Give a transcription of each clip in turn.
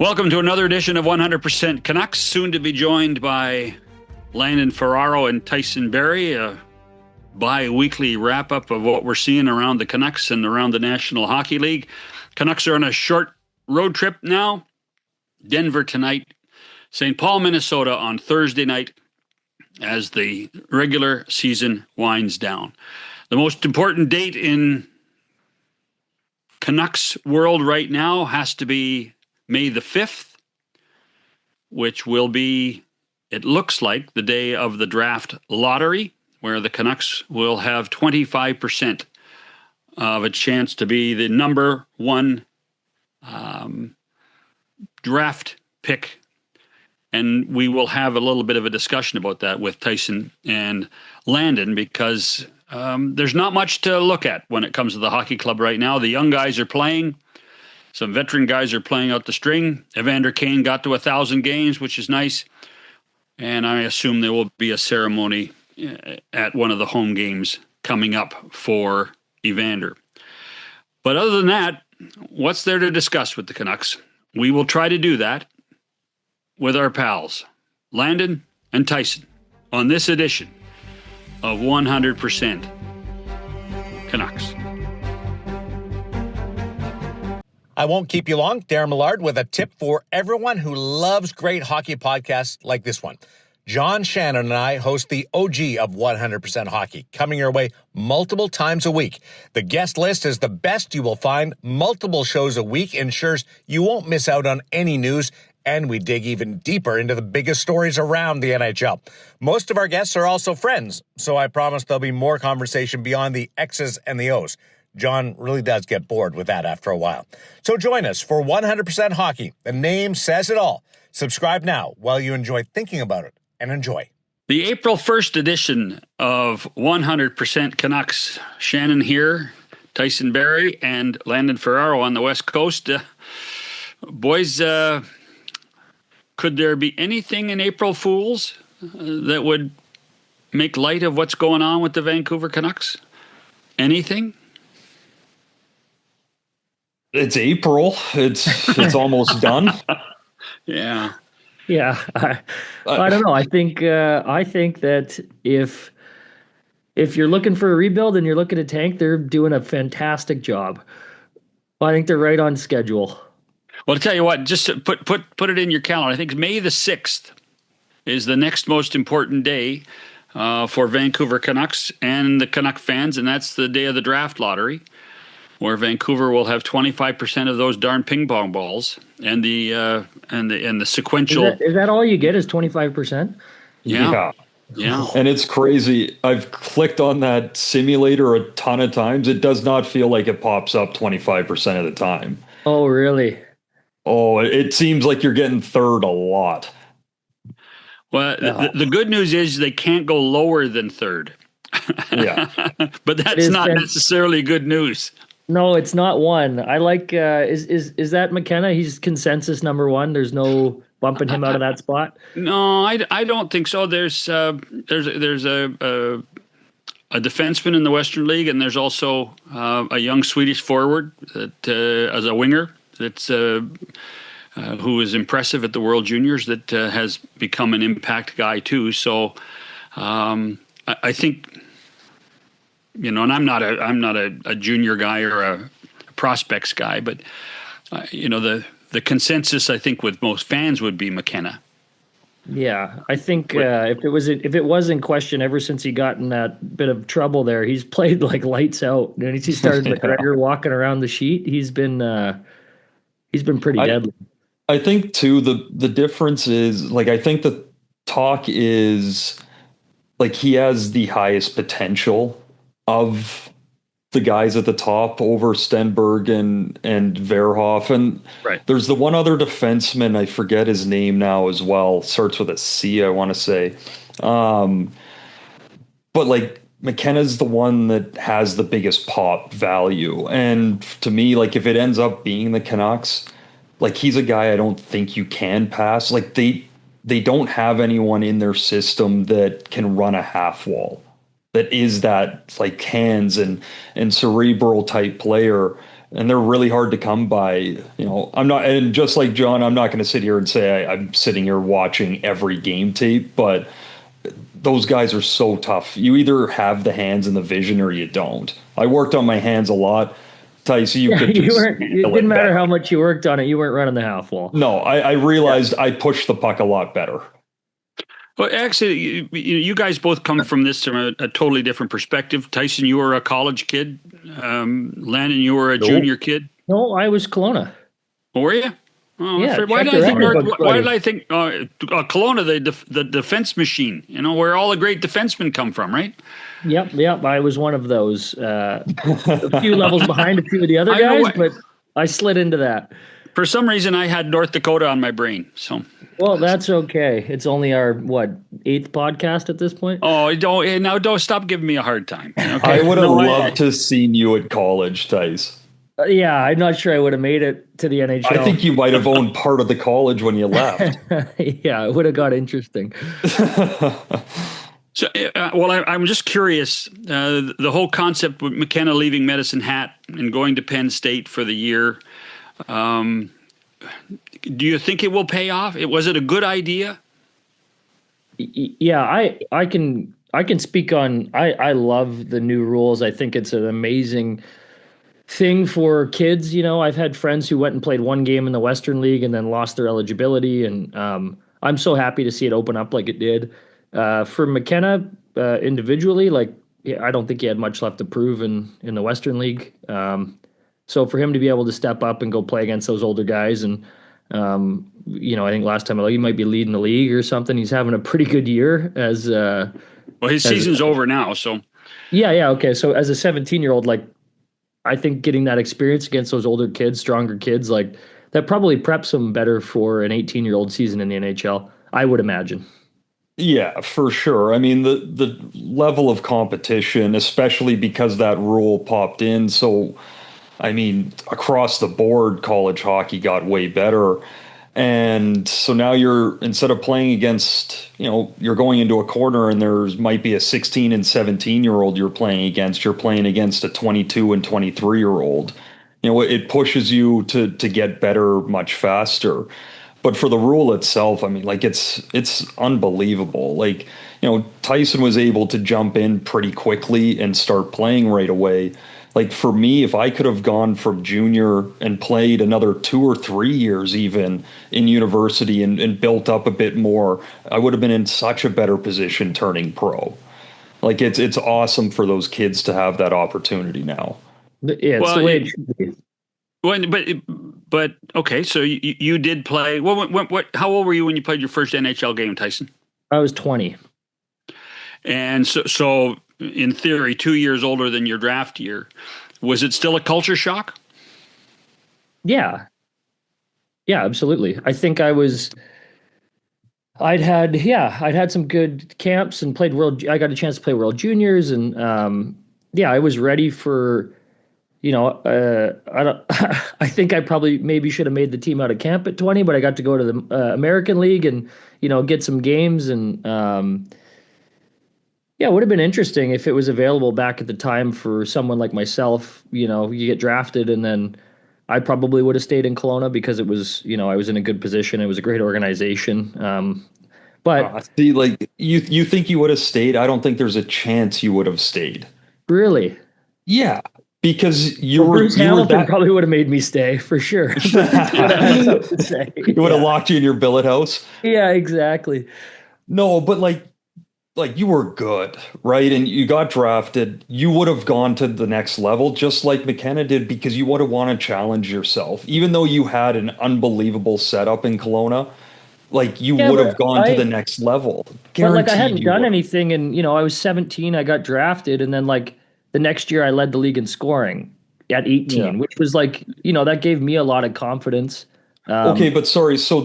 Welcome to another edition of 100% Canucks, soon to be joined by Landon Ferraro and Tyson Barrie, a bi-weekly wrap-up of what we're seeing around the Canucks and around the National Hockey League. Canucks are on a short road trip now. Denver tonight, St. Paul, Minnesota on Thursday night as the regular season winds down. The most important date in Canucks world right now has to be May the 5th, which will be, it looks like, the day of the draft lottery, where the Canucks will have 25% of a chance to be the number one draft pick. And we will have a little bit of a discussion about that with Tyson and Landon, because there's not much to look at when it comes to the hockey club right now. The young guys are playing. Some veteran guys are playing out the string. Evander Kane got to 1,000 games, which is nice. And I assume there will be a ceremony at one of the home games coming up for Evander. But other than that, what's there to discuss with the Canucks? We will try to do that with our pals, Landon and Tyson, on this edition of 100% Canucks. I won't keep you long. Darren Millard with a tip for everyone who loves great hockey podcasts like this one. John Shannon and I host the OG of 100% Hockey, coming your way multiple times a week. The guest list is the best you will find. Multiple shows a week ensures you won't miss out on any news, and we dig even deeper into the biggest stories around the NHL. Most of our guests are also friends, so I promise there'll be more conversation beyond the X's and the O's. John really does get bored with that after a while. So join us for 100% Hockey. The name says it all. Subscribe now while you enjoy thinking about it, and enjoy. The April 1st edition of 100% Canucks. Shannon here, Tyson Barrie, and Landon Ferraro on the West Coast. Boys, could there be anything in April Fools that would make light of what's going on with the Vancouver Canucks? Anything? It's April. It's almost done. Yeah. I don't know. I think that if you're looking for a rebuild and you're looking to tank, they're doing a fantastic job. I think they're right on schedule. Well, to tell you what, just to put it in your calendar. I think May the 6th is the next most important day for Vancouver Canucks and the Canuck fans, and that's the day of the draft lottery, where Vancouver will have 25% of those darn ping pong balls, and the sequential. Is that all you get? Is 25%? Yeah. And it's crazy. I've clicked on that simulator a ton of times. It does not feel like it pops up 25% of the time. Oh, really? Oh, it seems like you're getting third a lot. Well, the good news is they can't go lower than third. Yeah. But that's not necessarily good news. No, it's not one. I like. Is that McKenna? He's consensus number one. There's no bumping him out of that spot. No, I don't think so. There's a defenseman in the Western League, and there's also a young Swedish forward that as a winger that's who is impressive at the World Juniors that has become an impact guy too. So I think. And I'm not a junior guy or a prospects guy, but the consensus I think with most fans would be McKenna. Yeah, I think if it was in question ever since he got in that bit of trouble there, he's played like lights out. And he started McGregor walking around the sheet. He's been pretty deadly. I think too the difference is I think the talk is he has the highest potential of the guys at the top over Stenberg and Verhoff. And right. There's the one other defenseman, I forget his name now as well. Starts with a C, I want to say. But McKenna's the one that has the biggest pop value. And to me, if it ends up being the Canucks, he's a guy I don't think you can pass. They don't have anyone in their system that can run a half wall. That is that hands and cerebral type player. and they're really hard to come by. I'm not, and just like John, I'm not going to sit here and say I'm sitting here watching every game tape, but those guys are so tough. You either have the hands and the vision or you don't. I worked on my hands a lot. Tyson, you could just It handle didn't matter better. how much you worked on it. You weren't running the half wall. No, I realized I pushed the puck a lot better. Well, actually, you guys both come from this from a totally different perspective. Tyson, you were a college kid. Landon, you were a junior kid. No, I was Kelowna. Oh, were you? Oh, Yeah, why check did the I think record books, why buddy. did I think Kelowna, the defense machine? Where all the great defensemen come from, right? Yep. I was one of those. A few levels behind a few of the other I know guys, but I slid into that. For some reason, I had North Dakota on my brain. So, Well, that's okay. It's only our, 8th podcast at this point? oh, don't stop giving me a hard time. Okay? I would have No, loved to seen you at college, Tice. Yeah, I'm not sure I would have made it to the NHL. I think you might have owned part of the college when you left. Yeah, it would have got interesting. So, I'm just curious. The whole concept with McKenna leaving Medicine Hat and going to Penn State for the year. Do you think it will pay off? Was it a good idea? Yeah, I can speak on. I love the new rules. I think it's an amazing thing for kids. I've had friends who went and played one game in the Western League and then lost their eligibility, and I'm so happy to see it open up like it did. For McKenna individually, I don't think he had much left to prove in the Western League. So for him to be able to step up and go play against those older guys, and I think last time he might be leading the league or something. He's having a pretty good year as. Well, his season's over now, so. Yeah, okay. So as a 17-year-old, I think getting that experience against those older kids, stronger kids, that probably preps him better for an 18-year-old season in the NHL, I would imagine. Yeah, for sure. I mean, the level of competition, especially because that rule popped in. So, I mean, across the board, college hockey got way better. And so now instead of playing against, you're going into a corner and might be a 16 and 17-year-old you're playing against a 22 and 23-year-old. It pushes you to get better much faster. But for the rule itself, I mean, it's unbelievable. Tyson was able to jump in pretty quickly and start playing right away. For me, if I could have gone from junior and played another 2 or 3 years even in university and built up a bit more, I would have been in such a better position turning pro. It's awesome for those kids to have that opportunity now. Yeah, it's the way it should be. But okay, so you did play. What? How old were you when you played your first NHL game, Tyson? I was 20. And so in theory, 2 years older than your draft year. Was it still a culture shock? Yeah, absolutely. I think I'd had some good camps and I got a chance to play World Juniors, and I was ready for. I think I probably maybe should have made the team out of camp at 20, but I got to go to the American League and, get some games. And it would have been interesting if it was available back at the time for someone like myself. You get drafted, and then I probably would have stayed in Kelowna because it was, I was in a good position. It was a great organization. But see, you think you would have stayed? I don't think there's a chance you would have stayed. Really? Yeah. Because Bruce Hamilton probably would have made me stay for sure. He would have locked you in your billet house. Yeah, exactly. No, but you were good, right? And you got drafted. You would have gone to the next level, just like McKenna did, because you would have want to challenge yourself. Even though you had an unbelievable setup in Kelowna, you would have gone to the next level. But I hadn't done anything, and I was 17. I got drafted, and then the next year I led the league in scoring at 18, which was that gave me a lot of confidence. Okay, but sorry. So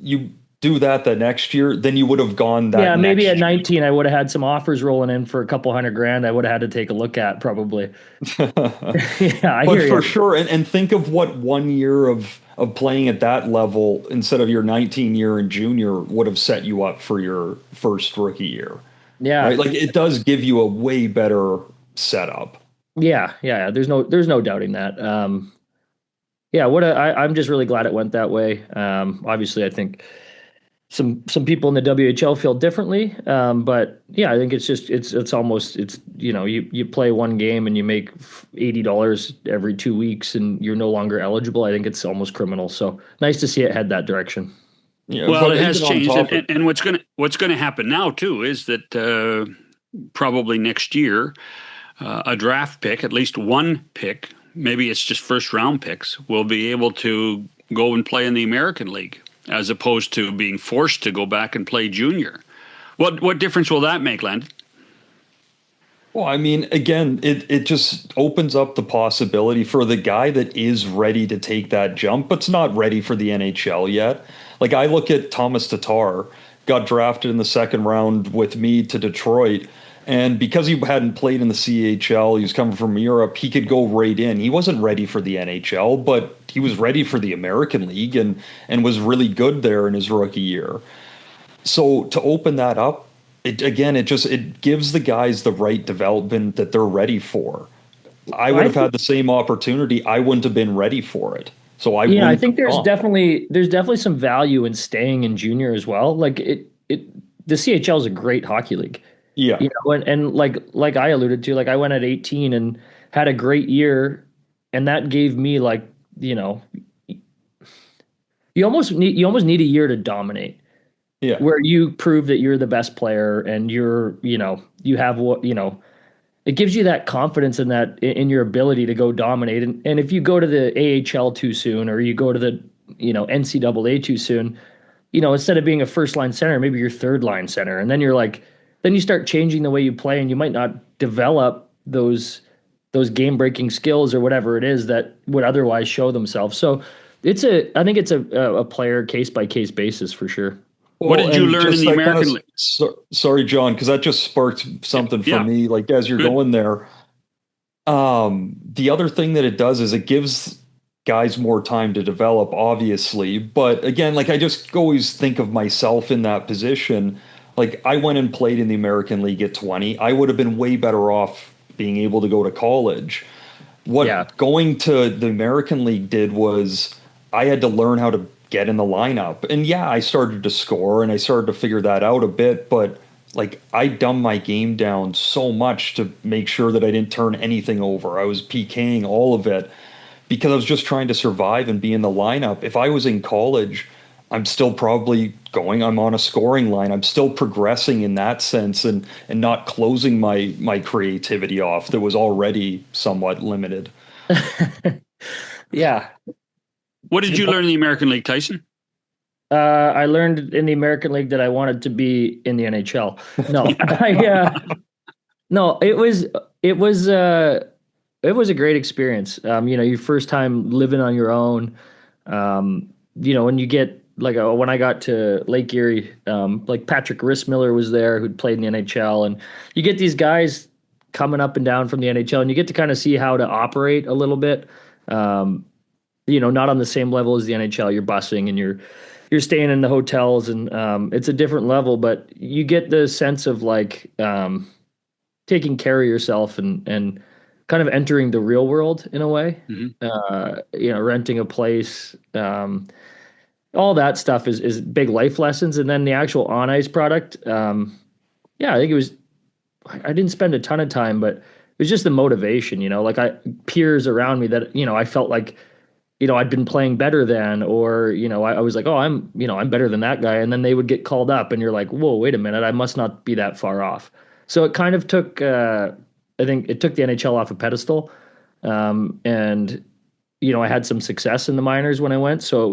you do that the next year, then you would have gone that. Yeah, maybe at year. 19, I would have had some offers rolling in for a couple $100,000. I would have had to take a look at probably. Yeah, but for sure. And think of what 1 year of playing at that level instead of your 19 year in junior would have set you up for your first rookie year. Yeah. Right? It does give you a way better setup. Yeah. There's no doubting that. Yeah, I'm just really glad it went that way. Obviously, I think some people in the WHL feel differently, but yeah, I think it's almost you play one game and you make $80 every 2 weeks and you're no longer eligible. I think it's almost criminal. So nice to see it head that direction. Yeah, Well, but it has even on changed, top of and what's gonna happen now too is that probably next year a draft pick, at least one pick, maybe it's just first round picks, will be able to go and play in the American League as opposed to being forced to go back and play junior. What difference will that make, Landon? Well, I mean, again, it just opens up the possibility for the guy that is ready to take that jump, but's not ready for the NHL yet. Like I look at Thomas Tatar, got drafted in the second round with me to Detroit, and because he hadn't played in the CHL, he was coming from Europe, he could go right in. He wasn't ready for the NHL, but he was ready for the American League and was really good there in his rookie year. So to open that up, it gives the guys the right development that they're ready for. I would have had the same opportunity. I wouldn't have been ready for it. So I Yeah, I wouldn't think have gone. there's definitely some value in staying in junior as well. Like the CHL is a great hockey league. Yeah. And like I alluded to, like I went at 18 and had a great year, and that gave me like, you know, you almost need a year to dominate, Yeah. where you prove that you're the best player and you have it gives you that confidence in in your ability to go dominate. And if you go to the AHL too soon, or you go to the, NCAA too soon, instead of being a first line center, maybe you're third line center. And then then you start changing the way you play, and you might not develop those game breaking skills or whatever it is that would otherwise show themselves. So I think it's a player case by case basis for sure. What Well, did you and learn in just the that kind of American League? sorry, John, because that just sparked something for Yeah, me. Like as you're good. going there, the other thing that it does is it gives guys more time to develop, obviously. But again, like I just always think of myself in that position. Like I went and played in the American League at 20. I would have been way better off being able to go to college. Yeah. What going to the American League did was I had to learn how to get in the lineup. And yeah, I started to score and I started to figure that out a bit, but like I dumbed my game down so much to make sure that I didn't turn anything over. I was PKing all of it because I was just trying to survive and be in the lineup. If I was in college, I'm still probably I'm on a scoring line. I'm still progressing in that sense and not closing my creativity off that was already somewhat limited. Yeah. What did you learn in the American League, Tyson? I learned in the American League that I wanted to be in the NHL. No, no, it was a great experience. Your first time living on your own. When you get when I got to Lake Erie, like Patrick Rissmiller was there, who'd played in the NHL, and you get these guys coming up and down from the NHL, and you get to kind of see how to operate a little bit. Not on the same level as the NHL. You're busing and you're staying in the hotels, and it's a different level, but you get the sense of taking care of yourself and kind of entering the real world in a way. Renting a place, all that stuff is big life lessons. And then the actual on ice product. I think I didn't spend a ton of time, but it was just the motivation, peers around me that, I felt like, I'd been playing better than, or, I was like, oh, I'm better than that guy. And then they would get called up and you're like, whoa, wait a minute, I must not be that far off. So it kind of took, I think it took the NHL off a pedestal. And, I had some success in the minors when I went. So it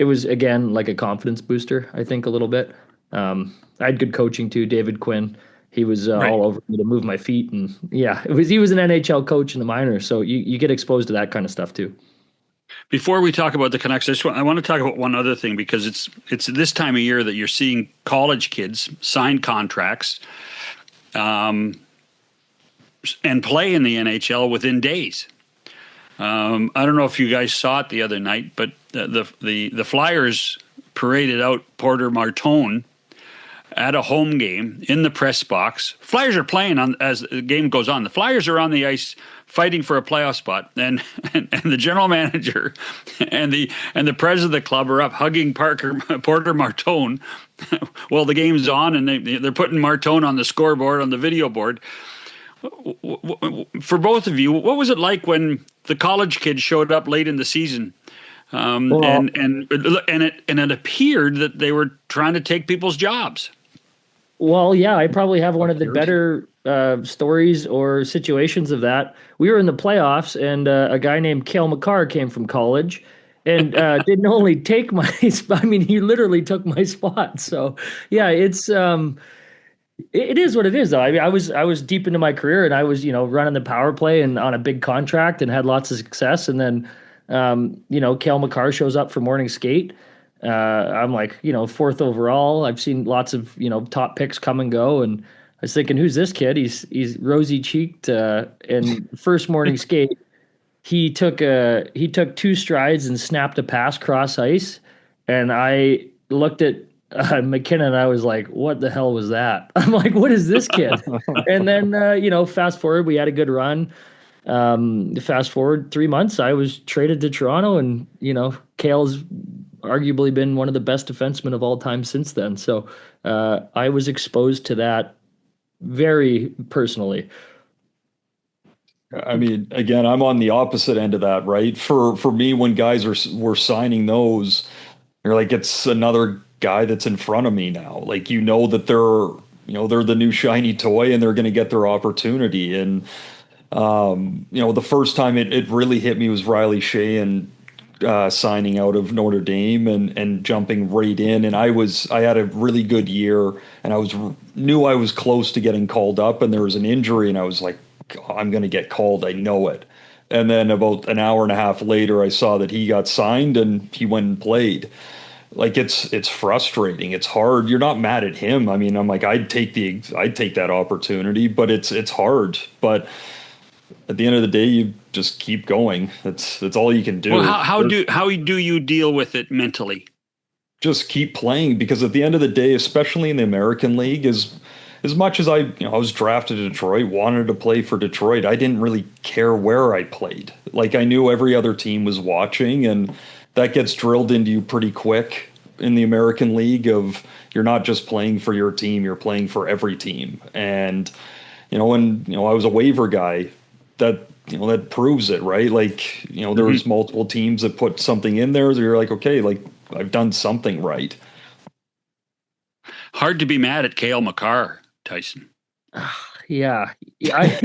was again, like a confidence booster, I think a little bit. I had good coaching too. David Quinn, he was Right. all over me to move my feet. And yeah, he was an NHL coach in the minors. So you get exposed to that kind of stuff too. Before we talk about the Canucks, I want to talk about one other thing, because it's this time of year that you're seeing college kids sign contracts, and play in the NHL within days. I don't know if you guys saw it the other night, but the Flyers paraded out Porter Martone at a home game in the press box. Flyers are playing as the game goes on. The Flyers are on the ice fighting for a playoff spot, and the general manager and the president of the club are up hugging Porter Martone while the game's on, and they're putting Martone on the scoreboard on the video board. For both of you, what was it like when the college kids showed up late in the season, and it appeared that they were trying to take people's jobs? Well, yeah, I probably have one of the better stories or situations of that. We were in the playoffs, and a guy named Cale Makar came from college, and didn't only take my spot. I mean, he literally took my spot. So, yeah, it is what it is, though. I mean, I was deep into my career, and I was, running the power play and on a big contract and had lots of success. And then, Cale Makar shows up for morning skate. I'm like, fourth overall. I've seen lots of, top picks come and go. And I was thinking, who's this kid? He's rosy cheeked. And first morning skate, he took 2 strides and snapped a pass cross ice. And I looked at McKinnon, and I was like, what the hell was that? I'm like, what is this kid? And then, fast forward, we had a good run. Fast forward 3 months, I was traded to Toronto, and, Cale's arguably been one of the best defensemen of all time since then. So I was exposed to that very personally. I mean, again, I'm on the opposite end of that, right? For me, when guys were signing those, you're like, it's another guy that's in front of me now. Like, that they're the new shiny toy, and they're going to get their opportunity. And the first time it really hit me was Riley Shea and signing out of Notre Dame and jumping right in. And I had a really good year, and knew I was close to getting called up, and there was an injury, and I was like, I'm going to get called. I know it. And then about an hour and a half later, I saw that he got signed, and he went and played. Like, it's frustrating. It's hard. You're not mad at him. I mean, I'm like, I'd take that opportunity, but it's hard. But at the end of the day, you just keep going. That's all you can do. Well, how do you deal with it mentally? Just keep playing, because at the end of the day, especially in the American League, as much as I was drafted to Detroit, wanted to play for Detroit, I didn't really care where I played. Like, I knew every other team was watching, and that gets drilled into you pretty quick in the American League of, you're not just playing for your team, you're playing for every team. And, when, I was a waiver guy, that proves it, right? Like, there was multiple teams that put something in there, so you're like, okay, like, I've done something right. Hard to be mad at Cale Makar, Tyson. Yeah. At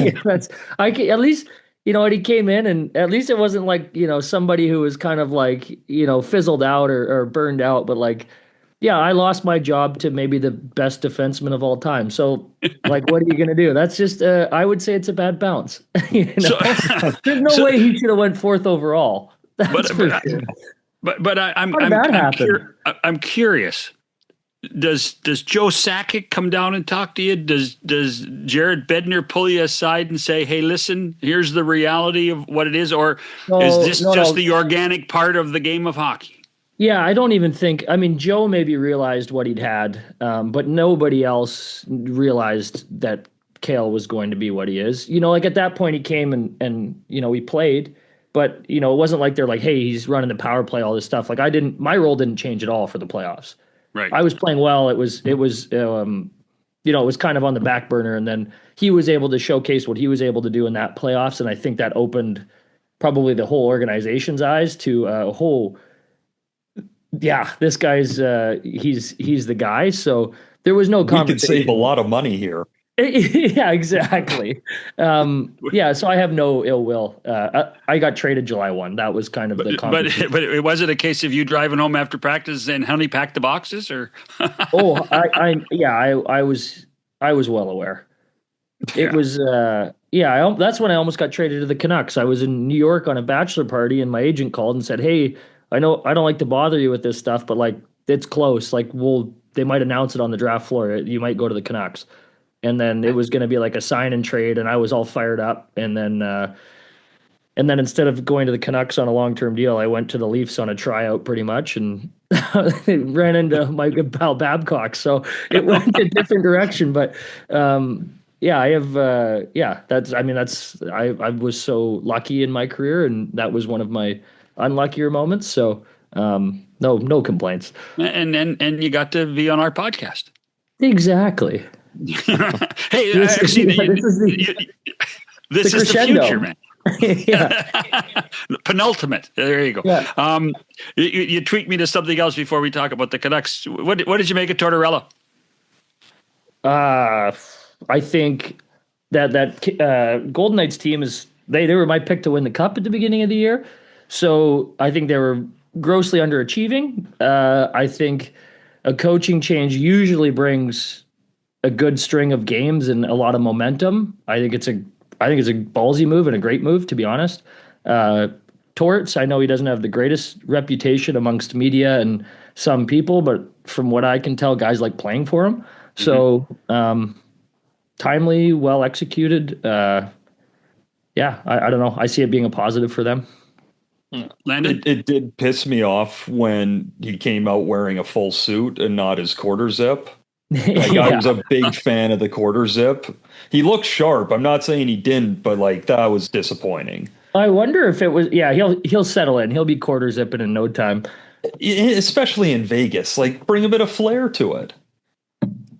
least, and he came in, and at least it wasn't like, somebody who was kind of like, fizzled out or burned out, but like, yeah, I lost my job to maybe the best defenseman of all time. So, like, what are you going to do? That's just, I would say it's a bad bounce. There's no way he should have went 4th overall. That's for sure. But I'm curious. Does Joe Sakic come down and talk to you? Does Jared Bednar pull you aside and say, "Hey, listen, here's the reality of what it is," or is this just the organic part of the game of hockey? Yeah, I don't even think. I mean, Joe maybe realized what he'd had, but nobody else realized that Cale was going to be what he is. Like, at that point, he came and he played, but it wasn't like they're like, "Hey, he's running the power play, all this stuff." Like, my role didn't change at all for the playoffs. Right. I was playing well. It was it was kind of on the back burner, and then he was able to showcase what he was able to do in that playoffs, and I think that opened probably the whole organization's eyes to this guy's he's the guy. So there was no conversation. We could save a lot of money here. Yeah, exactly. So I have no ill will. I got traded July 1. That was kind of the conversation. But it wasn't a case of you driving home after practice and honey pack the boxes, or? I was well aware. It was that's when I almost got traded to the Canucks. I was in New York on a bachelor party, and my agent called and said, "Hey, I know I don't like to bother you with this stuff, but like, it's close. Like, they might announce it on the draft floor. You might go to the Canucks." And then it was going to be like a sign and trade, and I was all fired up. And then instead of going to the Canucks on a long-term deal, I went to the Leafs on a tryout pretty much, and ran into my good pal Babcock. So it went a different direction. But yeah, I have. That's. I mean, I was so lucky in my career, and that was one of my unluckier moments. So, no complaints. And you got to be on our podcast. Exactly. Hey, This is, actually, the this is the crescendo. future, man. Yeah. Penultimate. There you go. Yeah. You tweaked me to something else before we talk about the Canucks. What did you make of Tortorella? I think that Golden Knights team is they were my pick to win the cup at the beginning of the year, so I think they were grossly underachieving. I think a coaching change usually brings a good string of games and a lot of momentum. I think it's a ballsy move and a great move, to be honest. Uh, Torts, I know he doesn't have the greatest reputation amongst media and some people, but from what I can tell, guys like playing for him. So timely, well executed. Yeah, I don't know. I see it being a positive for them. Landon? It did piss me off when he came out wearing a full suit and not his quarter zip. Like Yeah. I was a big fan of the quarter zip. He looked sharp. I'm not saying he didn't, but like that was disappointing. I wonder if it was. Yeah, he'll settle in. He'll be quarter zipping in no time. Especially in Vegas, like bring a bit of flair to it.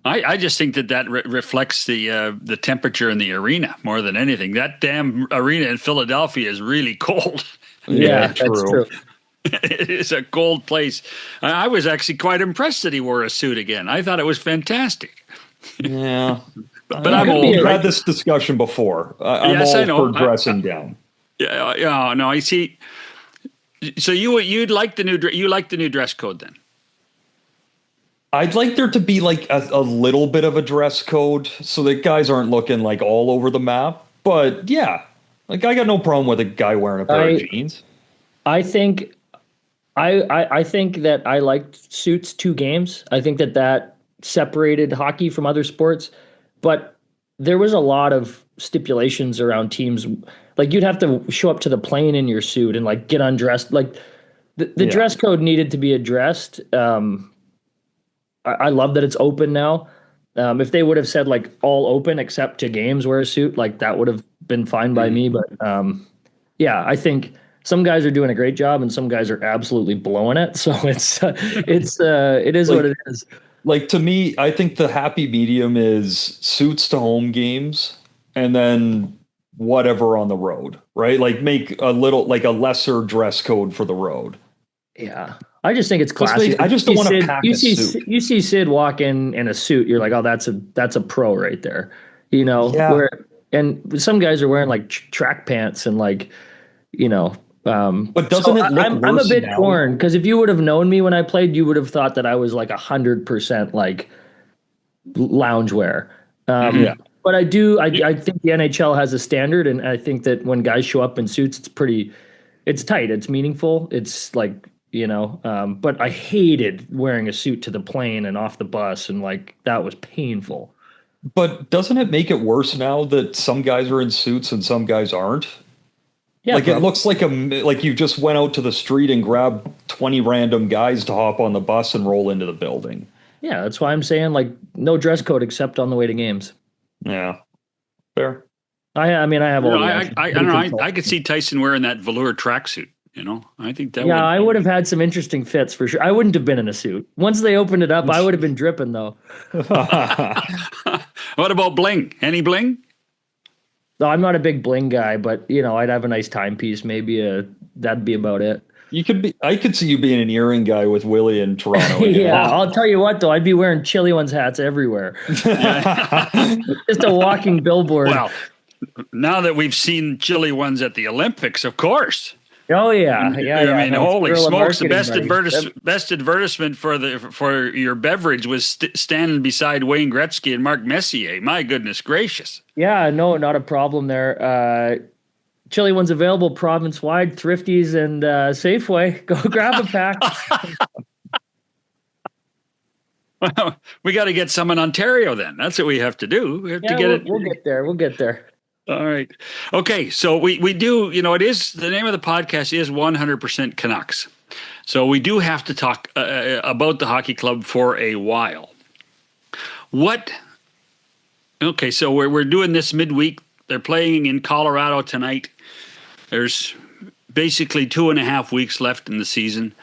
I just think that reflects the temperature in the arena more than anything. That damn arena in Philadelphia is really cold. Yeah, that's true. It is a cold place. I was actually quite impressed that he wore a suit again. I thought it was fantastic. Yeah, but I'm old. We've had this discussion before. I'm Yes, all I know. for dressing down. Yeah, no, I see. So you'd like the new dress code then? I'd like there to be like a little bit of a dress code so that guys aren't looking like all over the map. But yeah, like I got no problem with a guy wearing a pair of jeans. I think I think that I liked suits 2 games. I think that separated hockey from other sports, but there was a lot of stipulations around teams. Like you'd have to show up to the plane in your suit and like get undressed. Like the dress code needed to be addressed. I love that it's open now. If they would have said like all open except to games wear a suit, like that would have been fine by me. But yeah, I think some guys are doing a great job and some guys are absolutely blowing it. So it is like, what it is. Like to me, I think the happy medium is suits to home games and then whatever on the road, right? Like make a little like a lesser dress code for the road. Yeah. I just think it's classy. I just don't want to pack a suit. You see Sid walk in a suit, you're like, oh, that's a pro right there. You know, Yeah. And some guys are wearing like track pants and like, you know, but doesn't it look I'm a worse bit now? torn because if you would have known me when I played, you would have thought that I was like 100% like loungewear. But I think the NHL has a standard, and I think that when guys show up in suits, it's tight, it's meaningful, it's like, you know, but I hated wearing a suit to the plane and off the bus, and like that was painful. But doesn't it make it worse now that some guys are in suits and some guys aren't? Yeah, like it looks like you just went out to the street and grabbed 20 random guys to hop on the bus and roll into the building. Yeah, that's why I'm saying like no dress code except on the way to games. Yeah, fair. I mean, I have all. I don't know. I could see Tyson wearing that velour tracksuit. You know, I think that. Yeah, I would have had some interesting fits for sure. I wouldn't have been in a suit. Once they opened it up, I would have been dripping though. What about bling? Any bling? No, I'm not a big bling guy, but you know, I'd have a nice timepiece. Maybe that'd be about it. You could be. I could see you being an earring guy with Willie in Toronto. Yeah, I'll tell you what though, I'd be wearing Chili Ones hats everywhere. Just a walking billboard. Well, now that we've seen Chili Ones at the Olympics, of course. Oh yeah, yeah. I mean, holy smokes! The best buddy. advertisement for your beverage was standing beside Wayne Gretzky and Mark Messier. My goodness gracious! Yeah, no, not a problem there. Chili One's available province-wide, Thrifties and Safeway. Go grab a pack. Well, we got to get some in Ontario then. That's what we have to do. We have to get it. We'll get there. We'll get there. All right. Okay. So we do, you know, it is, the name of the podcast is 100% Canucks. So we do have to talk about the hockey club for a while. What Okay, so we're doing this midweek. They're playing in Colorado tonight. There's basically 2.5 weeks left in the season.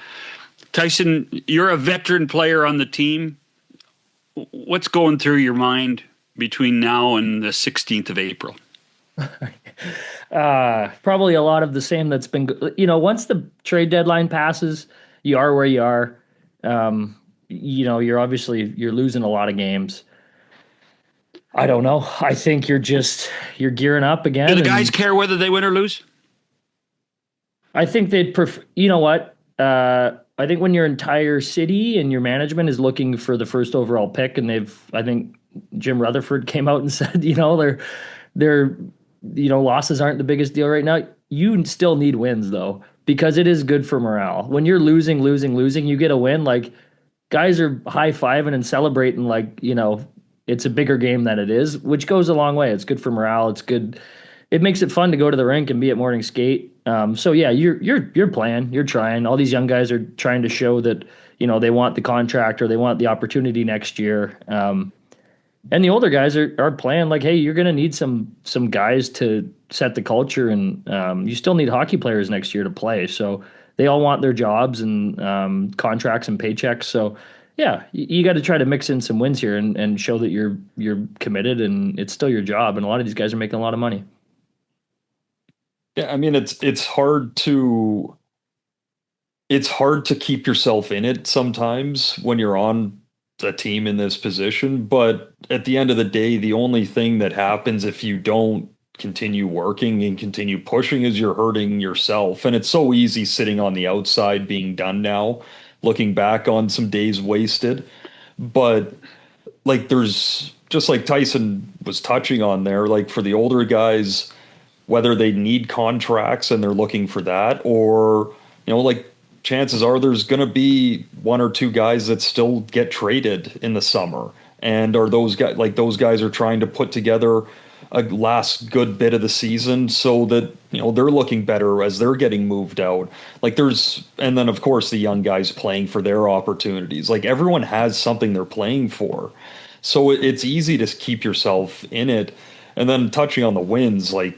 Tyson, you're a veteran player on the team. What's going through your mind between now and the 16th of April? Probably a lot of the same that's been, once the trade deadline passes, you are where you are. You're losing a lot of games. I don't know. I think you're gearing up again. Do the guys care whether they win or lose? I think they'd prefer, you know what? I think when your entire city and your management is looking for the first overall pick, and I think Jim Rutherford came out and said, they're losses aren't the biggest deal right now. You still need wins though, because it is good for morale. When you're losing, you get a win. Like, guys are high-fiving and celebrating it's a bigger game than it is, which goes a long way. It's good for morale. It's good. It makes it fun to go to the rink and be at morning skate. So yeah, you're playing, you're trying. All these young guys are trying to show that, they want the contract or they want the opportunity next year. And the older guys are playing like, hey, you're going to need some guys to set the culture, and you still need hockey players next year to play. So they all want their jobs and contracts and paychecks. So yeah, you got to try to mix in some wins here and show that you're committed and it's still your job. And a lot of these guys are making a lot of money. Yeah, I mean it's hard to keep yourself in it sometimes when you're on a team in this position, but at the end of the day, the only thing that happens if you don't continue working and continue pushing is you're hurting yourself. And it's so easy sitting on the outside being done now, looking back on some days wasted. But like, there's just like Tyson was touching on there, like for the older guys, whether they need contracts and they're looking for that, or, like, chances are there's going to be one or two guys that still get traded in the summer. And are those guys are trying to put together a last good bit of the season so that, they're looking better as they're getting moved out. And then of course the young guys playing for their opportunities. Like, everyone has something they're playing for. So it's easy to keep yourself in it. And then touching on the wins, a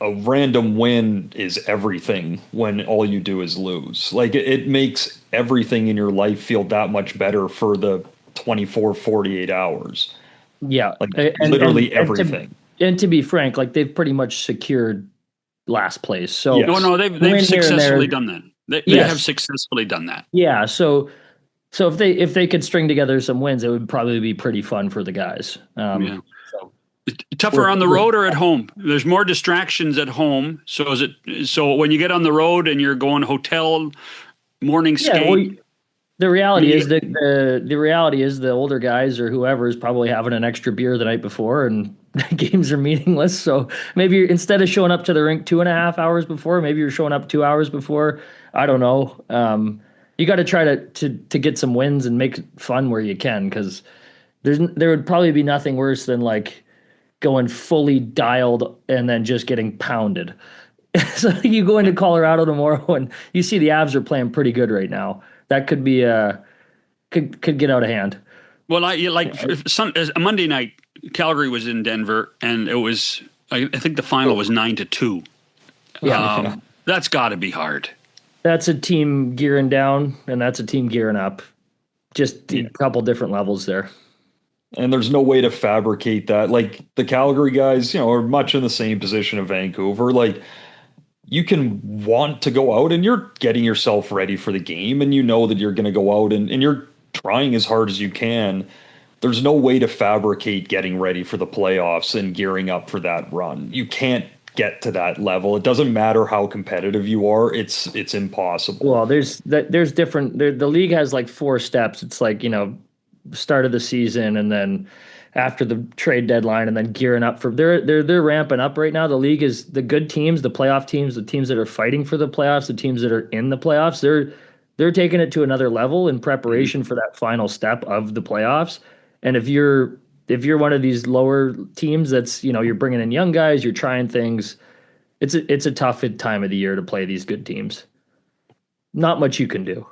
random win is everything when all you do is lose. Like, it makes everything in your life feel that much better for the 24, 48 hours. Yeah. Like, literally everything. And to be frank, like, they've pretty much secured last place. So yes. No, they've successfully done that. They have successfully done that. Yeah. So if they could string together some wins, it would probably be pretty fun for the guys. Yeah. Tougher on the road or at home? There's more distractions at home. So when you get on the road and you're going hotel, morning skate? Well, the reality is the older guys or whoever is probably having an extra beer the night before, and games are meaningless. So maybe instead of showing up to the rink 2.5 hours before, maybe you're showing up 2 hours before. I don't know. You got to try to get some wins and make it fun where you can, because there would probably be nothing worse than like going fully dialed and then just getting pounded. So you go into Colorado tomorrow and you see the Avs are playing pretty good right now. That could be could get out of hand. Well, a Monday night, Calgary was in Denver, and it was, I think the final was 9-2. Yeah, that's got to be hard. That's a team gearing down, and that's a team gearing up. Just a couple different levels there. And there's no way to fabricate that. Like, the Calgary guys, are much in the same position of Vancouver. Like, you can want to go out and you're getting yourself ready for the game, and you know that you're going to go out and you're trying as hard as you can. There's no way to fabricate getting ready for the playoffs and gearing up for that run. You can't get to that level. It doesn't matter how competitive you are. It's impossible. Well, there's different. The league has like 4 steps. It's like, start of the season, and then after the trade deadline, and then gearing up for they're ramping up right now. The league is the good teams, the playoff teams, the teams that are fighting for the playoffs, the teams that are in the playoffs. They're taking it to another level in preparation for that final step of the playoffs. And if you're one of these lower teams that's, you're bringing in young guys, you're trying things, it's a tough time of the year to play these good teams. Not much you can do.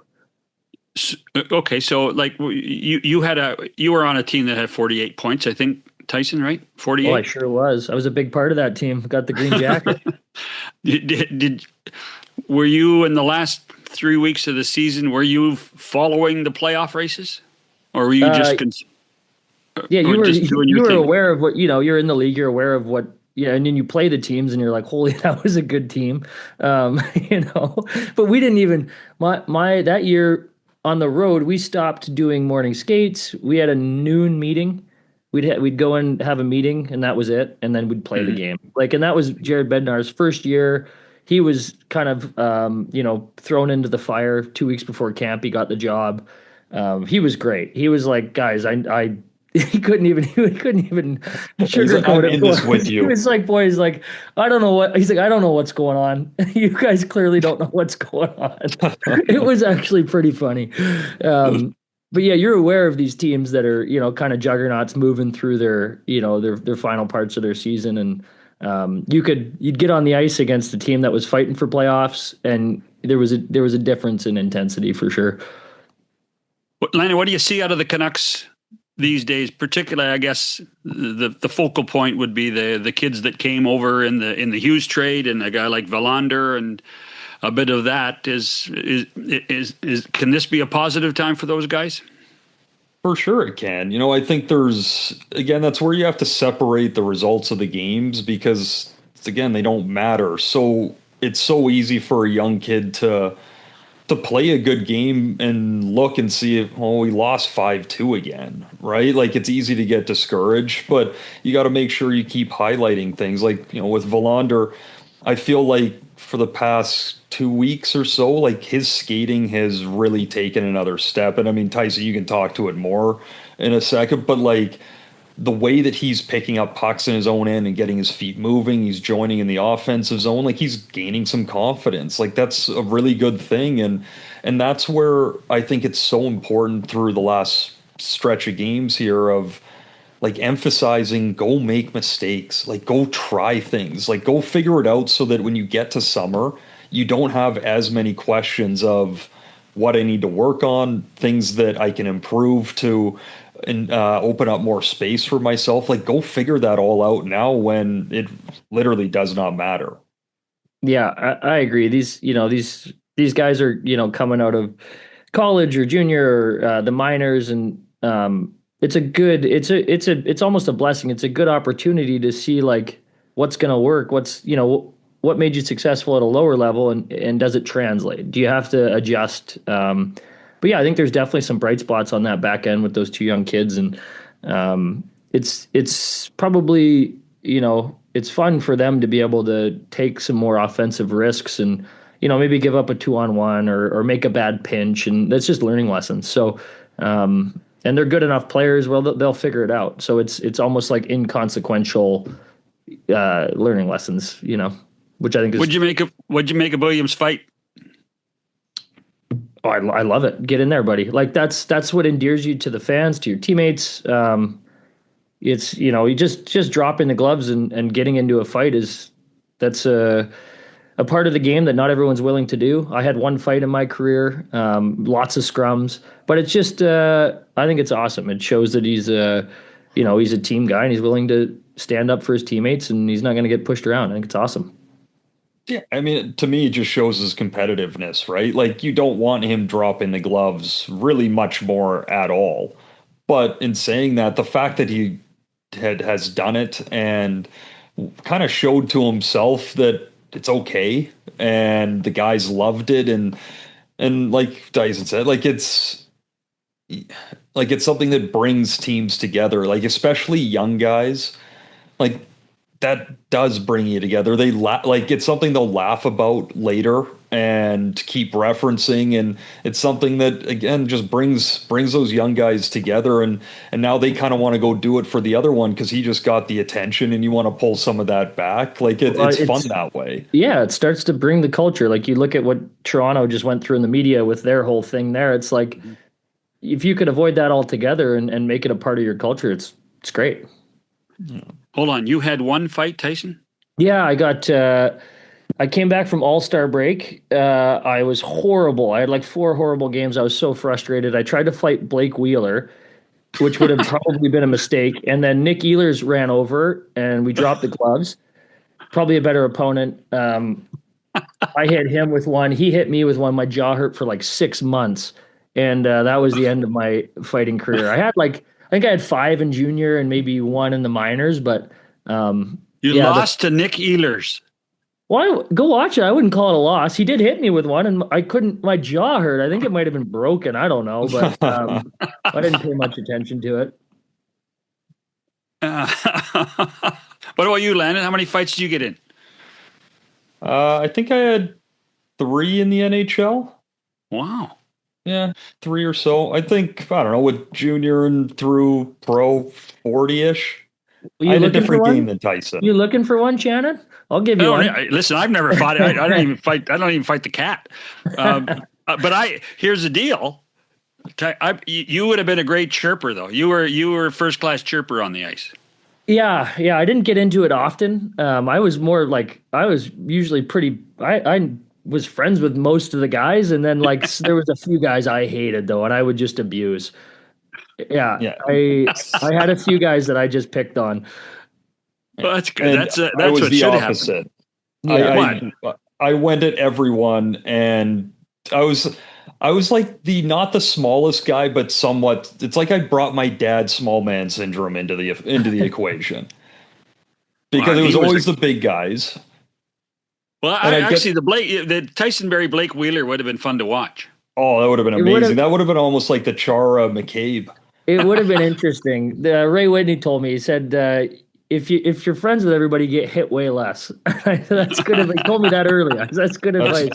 Okay, so like you were on a team that had 48 points, I think, Tyson, right? Oh, 48. I sure was. I was a big part of that team. Got the green jacket. Were you in the last 3 weeks of the season? Were you following the playoff races, or were you just Yeah, or you were just doing you your were thing? aware of what, you're in the league, you're aware of what, yeah, and then you play the teams and you're like, holy, that was a good team. Um, you know, but we didn't even my that year on the road, we stopped doing morning skates. We had a noon meeting. We'd go and have a meeting and that was it, and then we'd play the Mhm. game. Like, and that was Jared Bednar's first year. He was kind of thrown into the fire 2 weeks before camp. He got the job. He was great. He was like, guys, I he couldn't even He's like, I'm sugarcoat it in for this with us. He you. was like, boys, like, I don't know what he's like, I don't know what's going on. You guys clearly don't know what's going on. It was actually pretty funny. But yeah, you're aware of these teams that are, kind of juggernauts moving through their final parts of their season. And you'd get on the ice against a team that was fighting for playoffs, and there was a difference in intensity for sure. Landon, what do you see out of the Canucks these days? Particularly, I guess the focal point would be the kids that came over in the Hughes trade, and a guy like Verlander, and a bit of that. Can this be a positive time for those guys? For sure it can. I think that's where you have to separate the results of the games, because again, they don't matter. So it's so easy for a young kid to play a good game and look and see if, oh, we lost 5-2 again, right? Like, it's easy to get discouraged, but you got to make sure you keep highlighting things. Like, with Verlander, I feel like for the past 2 weeks or so, like, his skating has really taken another step. And I mean, Tyson, you can talk to it more in a second, but like, the way that he's picking up pucks in his own end and getting his feet moving, he's joining in the offensive zone, like, he's gaining some confidence. Like, that's a really good thing. And that's where I think it's so important through the last stretch of games here of, like, emphasizing, go make mistakes, like, go try things, like, go figure it out, so that when you get to summer, you don't have as many questions of what I need to work on, things that I can improve to, and open up more space for myself. Like, go figure that all out now when it literally does not matter. Yeah, I agree. These guys are, coming out of college or junior or the minors, and it's almost a blessing. It's a good opportunity to see, like, what's going to work, what made you successful at a lower level, and does it translate? Do you have to adjust? But yeah, I think there's definitely some bright spots on that back end with those two young kids, and it's probably, it's fun for them to be able to take some more offensive risks, and maybe give up a 2-on-1 or make a bad pinch, and that's just learning lessons. So and they're good enough players, well, they'll figure it out. So it's almost like inconsequential learning lessons, which I think is. What'd you make of Williams' fight? Oh, I love it. Get in there, buddy. Like, that's what endears you to the fans, to your teammates. It's, you just dropping the gloves and getting into a fight that's a part of the game that not everyone's willing to do. I had one fight in my career, lots of scrums, but it's just, I think it's awesome. It shows that he's a team guy, and he's willing to stand up for his teammates, and he's not going to get pushed around. I think it's awesome. Yeah, I mean, to me, it just shows his competitiveness, right? Like, you don't want him dropping the gloves really much more at all. But in saying that, the fact that he has done it and kind of showed to himself that it's okay, and the guys loved it, and like Dyson said, like it's something that brings teams together, like, especially young guys. Like, that does bring you together. Like, it's something they'll laugh about later and keep referencing, and it's something that, again, just brings those young guys together, and now they kind of want to go do it for the other one because he just got the attention, and you want to pull some of that back. Like, it's fun that way. Yeah, it starts to bring the culture. Like, you look at what Toronto just went through in the media with their whole thing there. It's like, if you could avoid that altogether and make it a part of your culture, it's great. Yeah. Hold on, you had one fight, Tyson? Yeah, I came back from All-Star break. I was horrible. I had like 4 horrible games. I was so frustrated. I tried to fight Blake Wheeler. which would have probably been a mistake. And then Nick Ehlers ran over and we dropped the gloves. Probably a better opponent. I hit him with one. He hit me with one. My jaw hurt for like 6 months. And that was the end of my fighting career. I think I had 5 in junior and maybe 1 in the minors, but you lost to Nick Ehlers. Well, go watch it. I wouldn't call it a loss. He did hit me with one, and my jaw hurt. I think it might have been broken. I don't know, but I didn't pay much attention to it. What about you, Landon? How many fights did you get in? I think I had 3 in the NHL. Wow. Yeah, 3 or so. I think, I don't know, with junior and through pro, 40-ish. I had a different game than Tyson. You looking for one, Shannon? I'll give you one. Listen, I've never fought it. I don't even fight. I don't even fight the cat. But here's the deal. You would have been a great chirper, though. You were a first class chirper on the ice. Yeah. I didn't get into it often. I was more like I was usually pretty. I was friends with most of the guys, and then like there was a few guys I hated though, and I would just abuse. Yeah. I had a few guys that I just picked on. Well, that's good. That's what should happen. Yeah. I went at everyone, and I was like not the smallest guy, but somewhat. It's like I brought my dad's small man syndrome into the equation because it was always the big guys. Well, actually, the Tyson Barrie Blake Wheeler would have been fun to watch. Oh, that would have been amazing. That would have been almost like the Chara McCabe. It would have been interesting. Ray Whitney told me, he said, if you're friends with everybody, you get hit way less. That's good. He told me that early. That's good advice.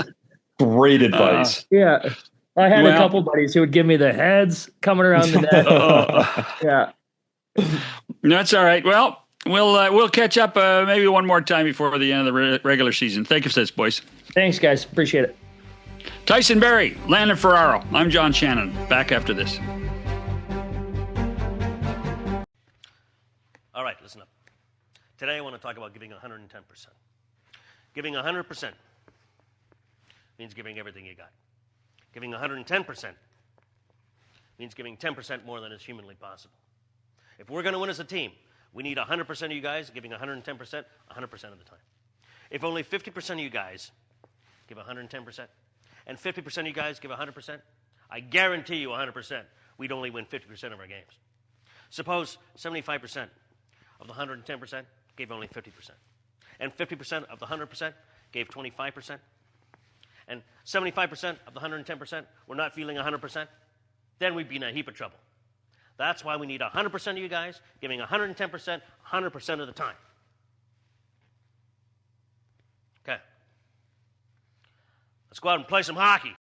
Great advice. Yeah. I had a couple buddies who would give me the heads coming around the net. Yeah. That's all right. Well, we'll catch up maybe one more time before the end of the regular season. Thank you for this, boys. Thanks, guys. Appreciate it. Tyson Barrie, Landon Ferraro. I'm John Shannon. Back after this. All right, listen up. Today I want to talk about giving 110%. Giving 100% means giving everything you got. Giving 110% means giving 10% more than is humanly possible. If we're going to win as a team, we need 100% of you guys giving 110% 100% of the time. If only 50% of you guys give 110% and 50% of you guys give 100%, I guarantee you 100%, we'd only win 50% of our games. Suppose 75% of the 110% gave only 50%, and 50% of the 100% gave 25%, and 75% of the 110% were not feeling 100%, then we'd be in a heap of trouble. That's why we need 100% of you guys giving 110% 100% of the time. Okay. Let's go out and play some hockey.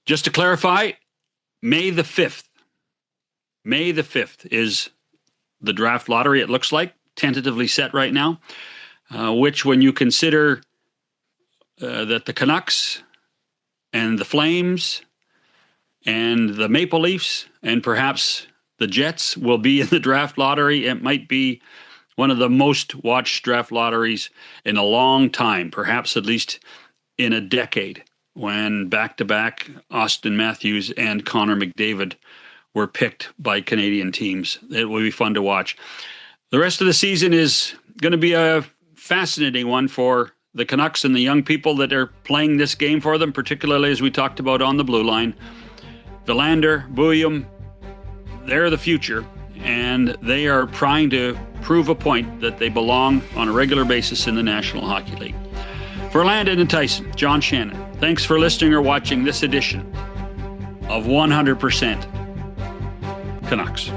Just to clarify, May the 5th. May the 5th is the draft lottery, it looks like, tentatively set right now, which when you consider that the Canucks and the Flames and the Maple Leafs and perhaps the Jets will be in the draft lottery, it might be one of the most watched draft lotteries in a long time, perhaps at least in a decade, when back-to-back Austin Matthews and Connor McDavid were picked by Canadian teams. It will be fun to watch. The rest of the season is going to be a fascinating one for the Canucks and the young people that are playing this game for them, particularly as we talked about on the blue line. Villander, Bouillon, they're the future, and they are trying to prove a point that they belong on a regular basis in the National Hockey League. For Landon and Tyson, John Shannon, thanks for listening or watching this edition of 100% Canucks.